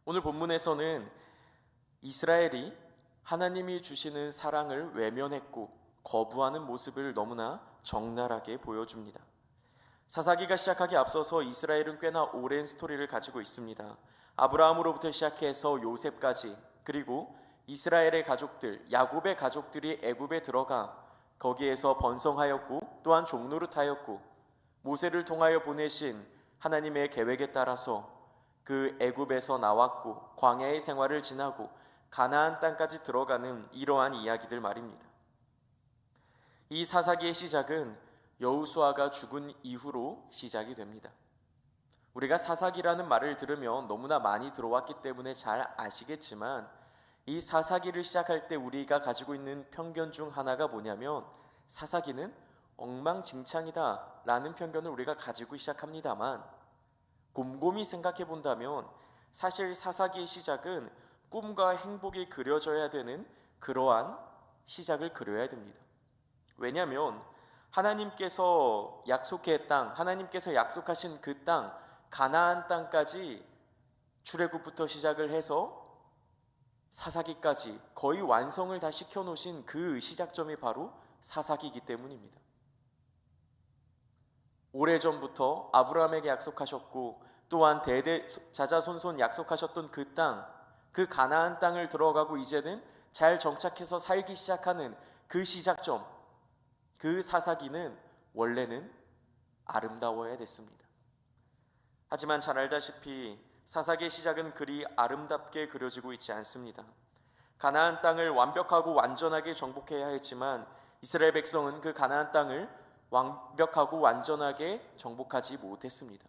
오늘 본문에서는 이스라엘이 하나님이 주시는 사랑을 외면했고 거부하는 모습을 너무나 적나라하게 보여줍니다. 사사기가 시작하기 앞서서 이스라엘은 꽤나 오랜 스토리를 가지고 있습니다. 아브라함으로부터 시작해서 요셉까지, 그리고 이스라엘의 가족들, 야곱의 가족들이 애굽에 들어가 거기에서 번성하였고 또한 종노릇하였고, 모세를 통하여 보내신 하나님의 계획에 따라서 그 애굽에서 나왔고 광야의 생활을 지나고 가나안 땅까지 들어가는 이러한 이야기들 말입니다. 이 사사기의 시작은 여호수아가 죽은 이후로 시작이 됩니다. 우리가 사사기라는 말을 들으면 너무나 많이 들어왔기 때문에 잘 아시겠지만, 이 사사기를 시작할 때 우리가 가지고 있는 편견 중 하나가 뭐냐면, 사사기는 엉망진창이다 라는 편견을 우리가 가지고 시작합니다만, 곰곰이 생각해 본다면 사실 사사기의 시작은 꿈과 행복이 그려져야 되는 그러한 시작을 그려야 됩니다. 왜냐하면 하나님께서 하나님께서 약속하신 그 땅, 가나안 땅까지 출애굽부터 시작을 해서 사사기까지 거의 완성을 다 시켜놓으신 그 시작점이 바로 사사기이기 때문입니다. 오래전부터 아브라함에게 약속하셨고 또한 대대 자자손손 약속하셨던 그 땅, 그 가나안 땅을 들어가고 이제는 잘 정착해서 살기 시작하는 그 시작점, 그 사사기는 원래는 아름다워야 됐습니다. 하지만 잘 알다시피 사사기의 시작은 그리 아름답게 그려지고 있지 않습니다. 가나안 땅을 완벽하고 완전하게 정복해야 했지만 이스라엘 백성은 그 가나안 땅을 완벽하고 완전하게 정복하지 못했습니다.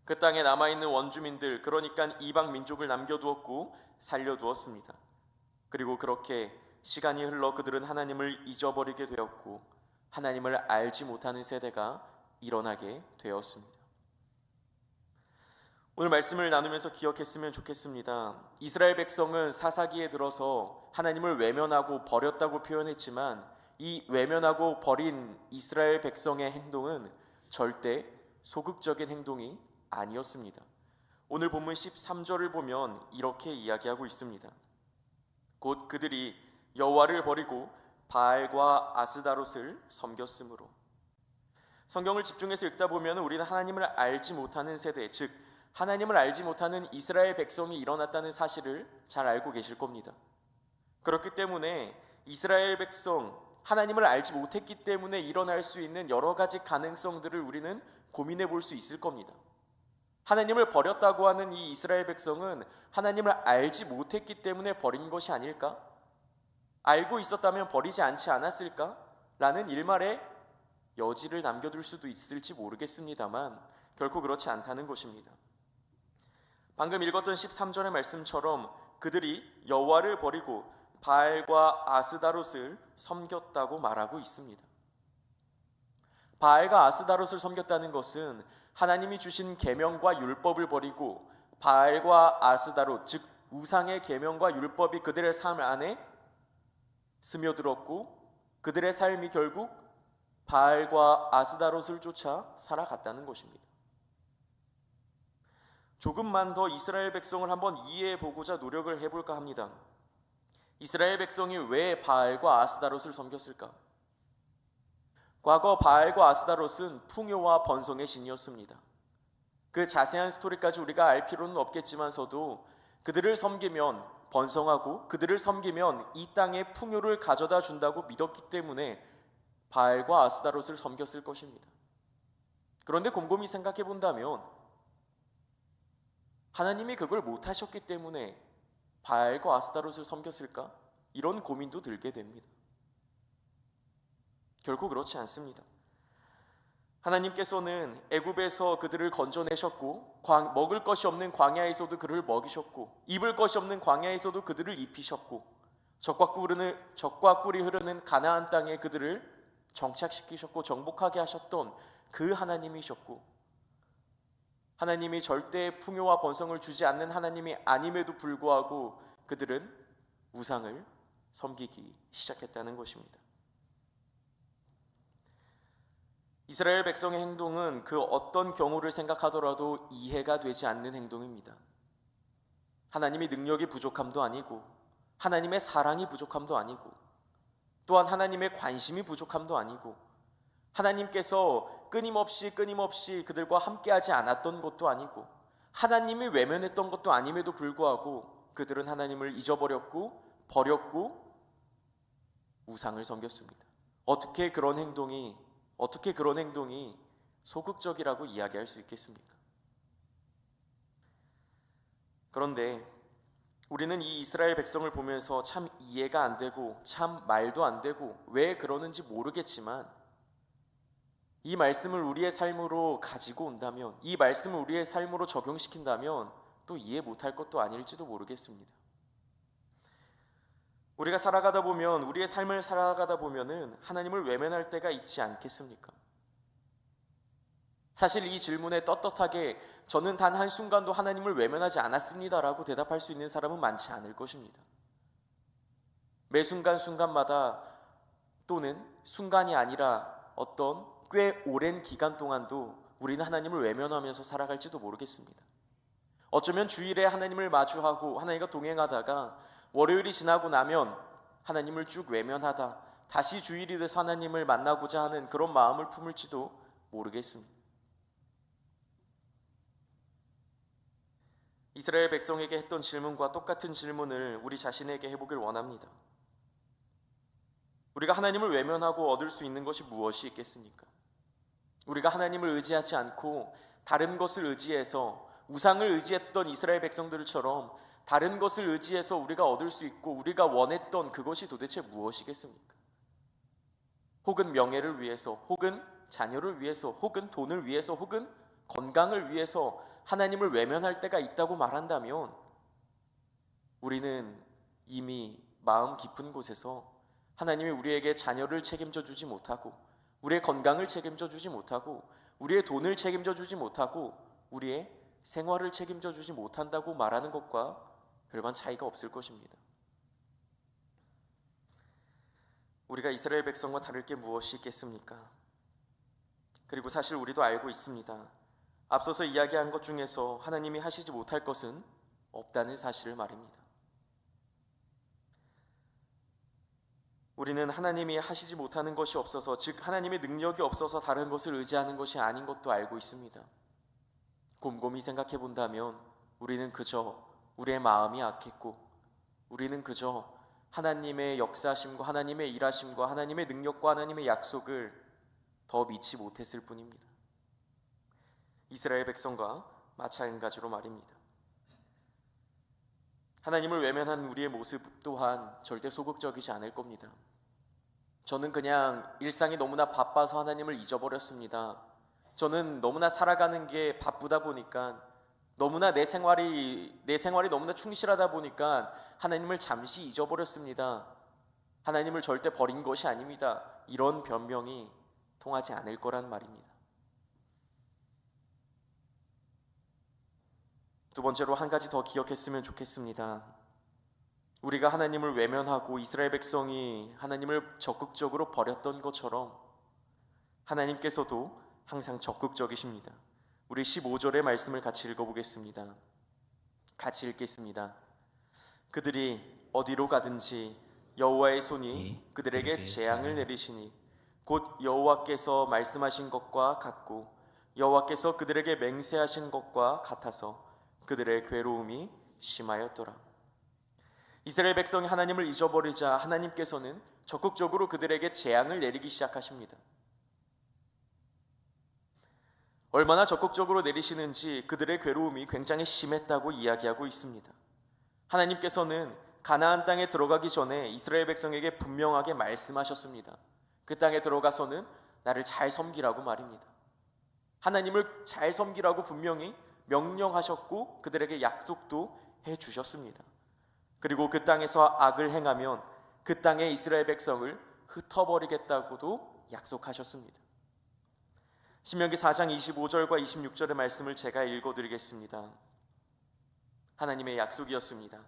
그 땅에 남아있는 원주민들, 그러니까 이방 민족을 남겨두었고 살려두었습니다. 그리고 그렇게 시간이 흘러 그들은 하나님을 잊어버리게 되었고 하나님을 알지 못하는 세대가 일어나게 되었습니다. 오늘 말씀을 나누면서 기억했으면 좋겠습니다. 이스라엘 백성은 사사기에 들어서 하나님을 외면하고 버렸다고 표현했지만, 이 외면하고 버린 이스라엘 백성의 행동은 절대 소극적인 행동이 아니었습니다. 오늘 본문 13절을 보면 이렇게 이야기하고 있습니다. 곧 그들이 여호와를 버리고 바알과 아스다롯을 섬겼으므로. 성경을 집중해서 읽다 보면 우리는 하나님을 알지 못하는 세대, 즉 하나님을 알지 못하는 이스라엘 백성이 일어났다는 사실을 잘 알고 계실 겁니다. 그렇기 때문에 이스라엘 백성, 하나님을 알지 못했기 때문에 일어날 수 있는 여러 가지 가능성들을 우리는 고민해 볼 수 있을 겁니다. 하나님을 버렸다고 하는 이 이스라엘 백성은 하나님을 알지 못했기 때문에 버린 것이 아닐까? 알고 있었다면 버리지 않지 않았을까? 라는 일말의 여지를 남겨둘 수도 있을지 모르겠습니다만 결코 그렇지 않다는 것입니다. 방금 읽었던 13절의 말씀처럼 그들이 여호와를 버리고 바알과 아스다롯을 섬겼다고 말하고 있습니다. 바알과 아스다롯을 섬겼다는 것은 하나님이 주신 계명과 율법을 버리고 바알과 아스다롯, 즉 우상의 계명과 율법이 그들의 삶 안에 스며들었고 그들의 삶이 결국 바알과 아스다롯을 쫓아 살아갔다는 것입니다. 조금만 더 이스라엘 백성을 한번 이해해 보고자 노력을 해볼까 합니다. 이스라엘 백성이 왜 바알과 아스다롯을 섬겼을까? 과거 바알과 아스다롯은 풍요와 번성의 신이었습니다. 그 자세한 스토리까지 우리가 알 필요는 없겠지만서도 그들을 섬기면 번성하고 그들을 섬기면 이 땅에 풍요를 가져다 준다고 믿었기 때문에 바알과 아스다롯을 섬겼을 것입니다. 그런데 곰곰이 생각해 본다면 하나님이 그걸 못하셨기 때문에 바알과 아스다롯을 섬겼을까? 이런 고민도 들게 됩니다. 결코 그렇지 않습니다. 하나님께서는 애굽에서 그들을 건져내셨고 먹을 것이 없는 광야에서도 그들을 먹이셨고 입을 것이 없는 광야에서도 그들을 입히셨고 적과 꿀이 흐르는 가나안 땅에 그들을 정착시키셨고 정복하게 하셨던 그 하나님이셨고, 하나님이 절대 풍요와 번성을 주지 않는 하나님이 아님에도 불구하고 그들은 우상을 섬기기 시작했다는 것입니다. 이스라엘 백성의 행동은 그 어떤 경우를 생각하더라도 이해가 되지 않는 행동입니다. 하나님의 능력이 부족함도 아니고 하나님의 사랑이 부족함도 아니고 또한 하나님의 관심이 부족함도 아니고 하나님께서 끊임없이 그들과 함께하지 않았던 것도 아니고 하나님이 외면했던 것도 아님에도 불구하고 그들은 하나님을 잊어버렸고 버렸고 우상을 섬겼습니다. 어떻게 그런 행동이 소극적이라고 이야기할 수 있겠습니까? 그런데 우리는 이 이스라엘 백성을 보면서 참 이해가 안 되고 참 말도 안 되고 왜 그러는지 모르겠지만 이 말씀을 우리의 삶으로 가지고 온다면, 이 말씀을 우리의 삶으로 적용시킨다면 또 이해 못할 것도 아닐지도 모르겠습니다. 우리가 우리의 삶을 살아가다 보면은 하나님을 외면할 때가 있지 않겠습니까? 사실 이 질문에 떳떳하게 저는 단 한순간도 하나님을 외면하지 않았습니다라고 대답할 수 있는 사람은 많지 않을 것입니다. 매 순간마다 또는 순간이 아니라 어떤 꽤 오랜 기간 동안도 우리는 하나님을 외면하면서 살아갈지도 모르겠습니다. 어쩌면 주일에 하나님을 마주하고 하나님과 동행하다가 월요일이 지나고 나면 하나님을 쭉 외면하다 다시 주일이 돼서 하나님을 만나고자 하는 그런 마음을 품을지도 모르겠습니다. 이스라엘 백성에게 했던 질문과 똑같은 질문을 우리 자신에게 해보길 원합니다. 우리가 하나님을 외면하고 얻을 수 있는 것이 무엇이 있겠습니까? 우리가 하나님을 의지하지 않고 다른 것을 의지해서 우상을 의지했던 이스라엘 백성들처럼 다른 것을 의지해서 우리가 얻을 수 있고 우리가 원했던 그것이 도대체 무엇이겠습니까? 혹은 명예를 위해서, 혹은 자녀를 위해서, 혹은 돈을 위해서, 혹은 건강을 위해서 하나님을 외면할 때가 있다고 말한다면 우리는 이미 마음 깊은 곳에서 하나님이 우리에게 자녀를 책임져 주지 못하고 우리의 건강을 책임져 주지 못하고 우리의 돈을 책임져 주지 못하고 우리의 생활을 책임져 주지 못한다고 말하는 것과 별반 차이가 없을 것입니다. 우리가 이스라엘 백성과 다를 게 무엇이 있겠습니까? 그리고 사실 우리도 알고 있습니다. 앞서서 이야기한 것 중에서 하나님이 하시지 못할 것은 없다는 사실을 말입니다. 우리는 하나님이 하시지 못하는 것이 없어서, 즉 하나님의 능력이 없어서 다른 것을 의지하는 것이 아닌 것도 알고 있습니다. 곰곰이 생각해 본다면 우리는 그저 우리의 마음이 악했고 우리는 그저 하나님의 역사하심과 하나님의 일하심과 하나님의 능력과 하나님의 약속을 더 믿지 못했을 뿐입니다. 이스라엘 백성과 마찬가지로 말입니다. 하나님을 외면한 우리의 모습 또한 절대 소극적이지 않을 겁니다. 저는 그냥 일상이 너무나 바빠서 하나님을 잊어버렸습니다. 저는 너무나 살아가는 게 바쁘다 보니까 너무나 내 생활이 너무나 충실하다 보니까 하나님을 잠시 잊어버렸습니다. 하나님을 절대 버린 것이 아닙니다. 이런 변명이 통하지 않을 거란 말입니다. 두 번째로 한 가지 더 기억했으면 좋겠습니다. 우리가 하나님을 외면하고 이스라엘 백성이 하나님을 적극적으로 버렸던 것처럼 하나님께서도 항상 적극적이십니다. 우리 15절의 말씀을 같이 읽어보겠습니다. 같이 읽겠습니다. 그들이 어디로 가든지 여호와의 손이 그들에게 재앙을 내리시니 곧 여호와께서 말씀하신 것과 같고 여호와께서 그들에게 맹세하신 것과 같아서 그들의 괴로움이 심하였더라. 이스라엘 백성이 하나님을 잊어버리자 하나님께서는 적극적으로 그들에게 재앙을 내리기 시작하십니다. 얼마나 적극적으로 내리시는지 그들의 괴로움이 굉장히 심했다고 이야기하고 있습니다. 하나님께서는 가나안 땅에 들어가기 전에 이스라엘 백성에게 분명하게 말씀하셨습니다. 그 땅에 들어가서는 나를 잘 섬기라고 말입니다. 하나님을 잘 섬기라고 분명히 명령하셨고 그들에게 약속도 해주셨습니다. 그리고 그 땅에서 악을 행하면 그 땅의 이스라엘 백성을 흩어버리겠다고도 약속하셨습니다. 신명기 4장 25절과 26절의 말씀을 제가 읽어드리겠습니다. 하나님의 약속이었습니다.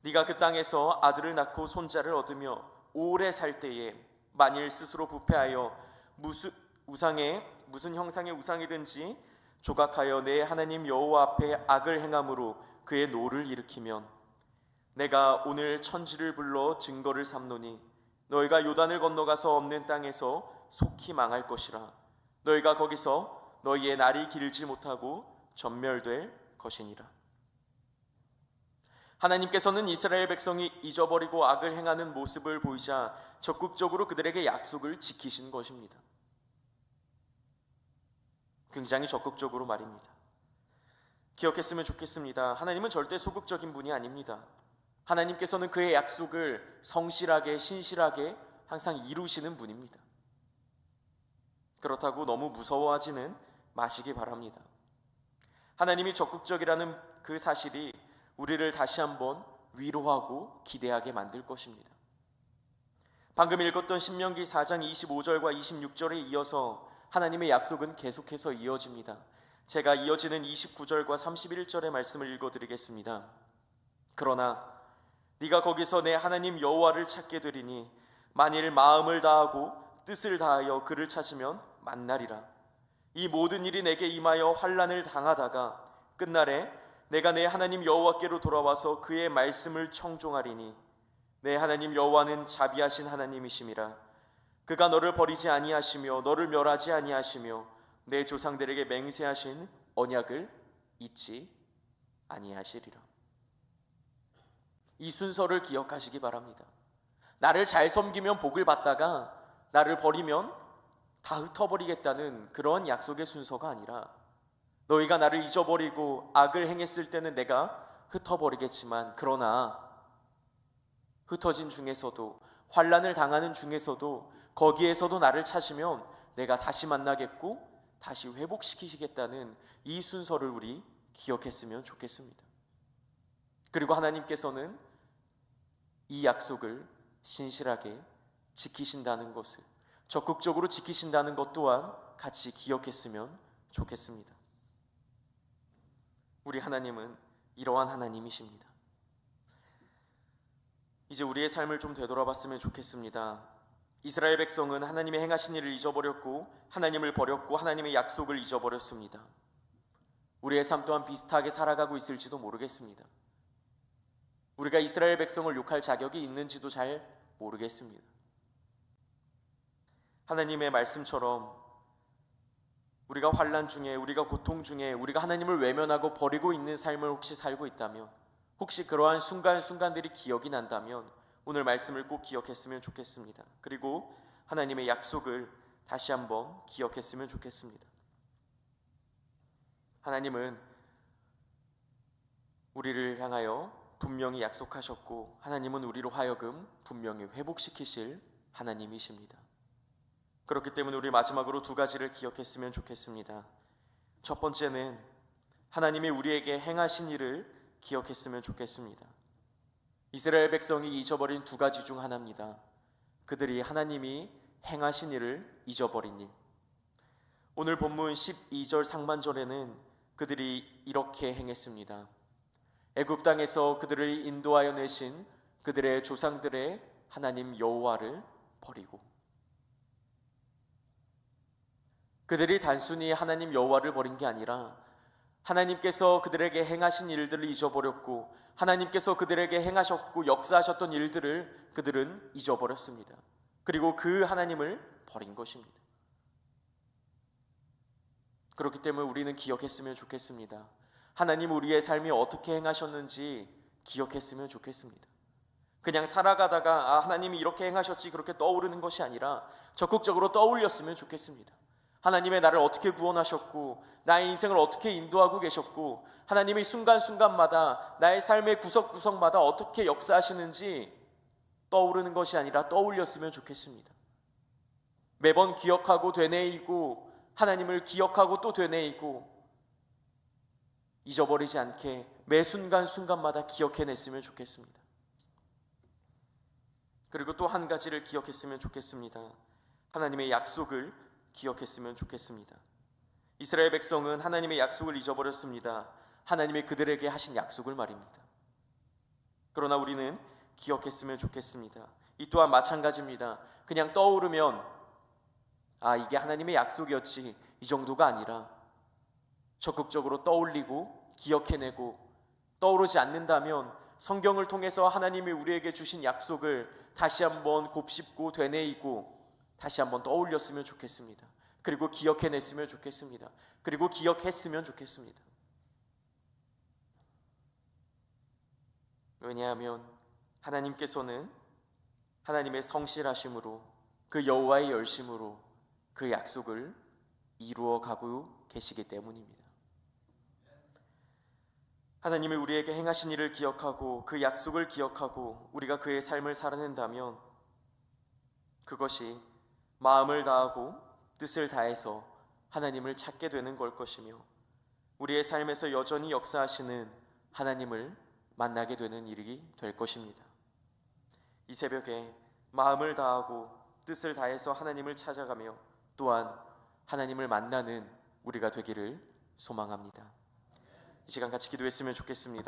네가 그 땅에서 아들을 낳고 손자를 얻으며 오래 살 때에 만일 스스로 부패하여 무슨 형상의 우상이든지 조각하여 내 하나님 여호와 앞에 악을 행함으로 그의 노를 일으키면 내가 오늘 천지를 불러 증거를 삼노니 너희가 요단을 건너가서 없는 땅에서 속히 망할 것이라. 너희가 거기서 너희의 날이 길지 못하고 전멸될 것이니라. 하나님께서는 이스라엘 백성이 잊어버리고 악을 행하는 모습을 보이자 적극적으로 그들에게 약속을 지키신 것입니다. 굉장히 적극적으로 말입니다. 기억했으면 좋겠습니다. 하나님은 절대 소극적인 분이 아닙니다. 하나님께서는 그의 약속을 성실하게 신실하게 항상 이루시는 분입니다. 그렇다고 너무 무서워하지는 마시기 바랍니다. 하나님이 적극적이라는 그 사실이 우리를 다시 한번 위로하고 기대하게 만들 것입니다. 방금 읽었던 신명기 4장 25절과 26절에 이어서 하나님의 약속은 계속해서 이어집니다. 제가 이어지는 29절과 31절의 말씀을 읽어드리겠습니다. 그러나 네가 거기서 내 하나님 여호와를 찾게 되리니 만일 마음을 다하고 뜻을 다하여 그를 찾으면 만나리라. 이 모든 일이 내게 임하여 환난을 당하다가 끝날에 내가 내 하나님 여호와께로 돌아와서 그의 말씀을 청종하리니 내 하나님 여호와는 자비하신 하나님이심이라. 그가 너를 버리지 아니하시며 너를 멸하지 아니하시며 내 조상들에게 맹세하신 언약을 잊지 아니하시리라. 이 순서를 기억하시기 바랍니다. 나를 잘 섬기면 복을 받다가 나를 버리면 다 흩어버리겠다는 그런 약속의 순서가 아니라 너희가 나를 잊어버리고 악을 행했을 때는 내가 흩어버리겠지만 그러나 흩어진 중에서도 환난을 당하는 중에서도 거기에서도 나를 찾으면 내가 다시 만나겠고 다시 회복시키시겠다는 이 순서를 우리 기억했으면 좋겠습니다. 그리고 하나님께서는 이 약속을 신실하게 지키신다는 것을 적극적으로 지키신다는 것 또한 같이 기억했으면 좋겠습니다. 우리 하나님은 이러한 하나님이십니다. 이제 우리의 삶을 좀 되돌아봤으면 좋겠습니다. 이스라엘 백성은 하나님의 행하신 일을 잊어버렸고 하나님을 버렸고 하나님의 약속을 잊어버렸습니다. 우리의 삶 또한 비슷하게 살아가고 있을지도 모르겠습니다. 우리가 이스라엘 백성을 욕할 자격이 있는지도 잘 모르겠습니다. 하나님의 말씀처럼 우리가 환난 중에 우리가 고통 중에 우리가 하나님을 외면하고 버리고 있는 삶을 혹시 살고 있다면 혹시 그러한 순간순간들이 기억이 난다면 오늘 말씀을 꼭 기억했으면 좋겠습니다. 그리고 하나님의 약속을 다시 한번 기억했으면 좋겠습니다. 하나님은 우리를 향하여 분명히 약속하셨고 하나님은 우리로 하여금 분명히 회복시키실 하나님이십니다. 그렇기 때문에 우리 마지막으로 두 가지를 기억했으면 좋겠습니다. 첫 번째는 하나님이 우리에게 행하신 일을 기억했으면 좋겠습니다. 이스라엘 백성이 잊어버린 두 가지 중 하나입니다. 그들이 하나님이 행하신 일을 잊어버린 일. 오늘 본문 12절 상반절에는 그들이 이렇게 행했습니다. 애굽 땅에서 그들을 인도하여 내신 그들의 조상들의 하나님 여호와를 버리고, 그들이 단순히 하나님 여호와를 버린 게 아니라 하나님께서 그들에게 행하신 일들을 잊어버렸고 하나님께서 그들에게 행하셨고 역사하셨던 일들을 그들은 잊어버렸습니다. 그리고 그 하나님을 버린 것입니다. 그렇기 때문에 우리는 기억했으면 좋겠습니다. 하나님 우리의 삶이 어떻게 행하셨는지 기억했으면 좋겠습니다. 그냥 살아가다가 하나님이 이렇게 행하셨지 그렇게 떠오르는 것이 아니라 적극적으로 떠올렸으면 좋겠습니다. 하나님의 나를 어떻게 구원하셨고 나의 인생을 어떻게 인도하고 계셨고 하나님이 순간순간마다 나의 삶의 구석구석마다 어떻게 역사하시는지 떠오르는 것이 아니라 떠올렸으면 좋겠습니다. 매번 기억하고 되뇌이고 하나님을 기억하고 또 되뇌이고 잊어버리지 않게 매 순간순간마다 기억해냈으면 좋겠습니다. 그리고 또 한 가지를 기억했으면 좋겠습니다. 하나님의 약속을 기억했으면 좋겠습니다. 이스라엘 백성은 하나님의 약속을 잊어버렸습니다. 하나님이 그들에게 하신 약속을 말입니다. 그러나 우리는 기억했으면 좋겠습니다. 이 또한 마찬가지입니다. 그냥 떠오르면 이게 하나님의 약속이었지 이 정도가 아니라 적극적으로 떠올리고 기억해내고 떠오르지 않는다면 성경을 통해서 하나님이 우리에게 주신 약속을 다시 한번 곱씹고 되뇌이고 다시 한번 떠올렸으면 좋겠습니다. 그리고 기억해냈으면 좋겠습니다. 그리고 기억했으면 좋겠습니다. 왜냐하면 하나님께서는 하나님의 성실하심으로 그 여호와의 열심으로 그 약속을 이루어 가고 계시기 때문입니다. 하나님이 우리에게 행하신 일을 기억하고 그 약속을 기억하고 우리가 그의 삶을 살아낸다면 그것이 마음을 다하고 뜻을 다해서 하나님을 찾게 되는 걸 것이며 우리의 삶에서 여전히 역사하시는 하나님을 만나게 되는 일이 될 것입니다. 이 새벽에 마음을 다하고 뜻을 다해서 하나님을 찾아가며 또한 하나님을 만나는 우리가 되기를 소망합니다. 이 시간 같이 기도했으면 좋겠습니다.